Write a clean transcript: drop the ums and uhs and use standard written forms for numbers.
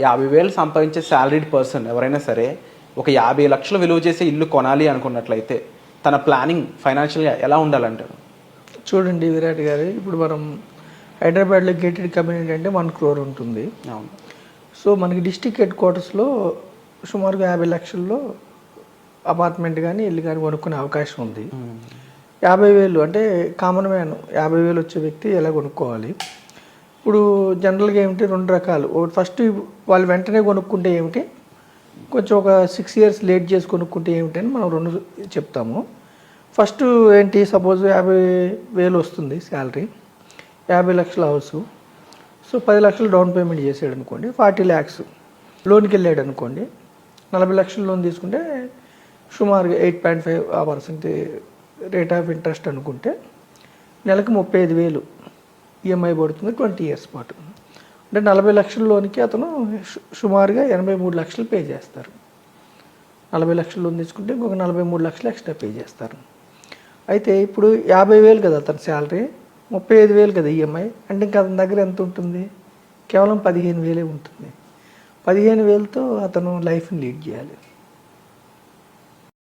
50,000 సంపాదించే salaried person ఎవరైనా సరే ఒక 50 లక్షలు విలువ చేసే ఇల్లు కొనాలి అనుకున్నట్లయితే తన ప్లానింగ్ ఫైనాన్షియల్గా ఎలా ఉండాలంటారు? చూడండి విరాట్ గారు, ఇప్పుడు మనం హైదరాబాద్లో గేటెడ్ కమ్యూనిటీ అంటే 1 crore ఉంటుంది. అవును. సో మనకి డిస్టిక్ హెడ్ క్వార్టర్స్లో సుమారుగా 50 లక్షల్లో అపార్ట్మెంట్ కానీ ఇల్లు కానీ కొనుక్కునే అవకాశం ఉంది. 50,000 అంటే కామన్ మ్యాన్ 50,000 వచ్చే వ్యక్తి ఎలా కొనుక్కోవాలి? ఇప్పుడు జనరల్గా ఏమిటి, 2 రకాలు. ఫస్ట్ వాళ్ళు వెంటనే కొనుక్కుంటే ఏమిటి, కొంచెం ఒక 6 years లేట్ చేసి కొనుక్కుంటే ఏమిటి అని మనం 2 చెప్తాము. ఫస్ట్ ఏంటి, సపోజ్ 50,000 వస్తుంది శాలరీ, 50 లక్షల హౌస్. సో 10 లక్షలు డౌన్ పేమెంట్ చేసాడు అనుకోండి, 40 lakhs లోన్కి వెళ్ళాడు అనుకోండి. 40 లక్షలు లోన్ తీసుకుంటే సుమారుగా 8.5% రేట్ ఆఫ్ ఇంట్రెస్ట్ అనుకుంటే నెలకు 35,000 ఈఎంఐ పడుతుంది 20 years పాటు. అంటే 40 లక్షల లోన్కి అతను సుమారుగా 83 లక్షలు పే చేస్తారు. 40 లక్షలు లోన్ తీసుకుంటే ఇంకొక 43 లక్షలు ఎక్స్ట్రా పే చేస్తారు. అయితే ఇప్పుడు 50,000 కదా అతని శాలరీ, 35,000 కదా ఈఎంఐ, అంటే ఇంకా అతని దగ్గర ఎంత ఉంటుంది? కేవలం 15,000 ఉంటుంది. 15,000తో అతను లైఫ్ని లీడ్ చేయాలి.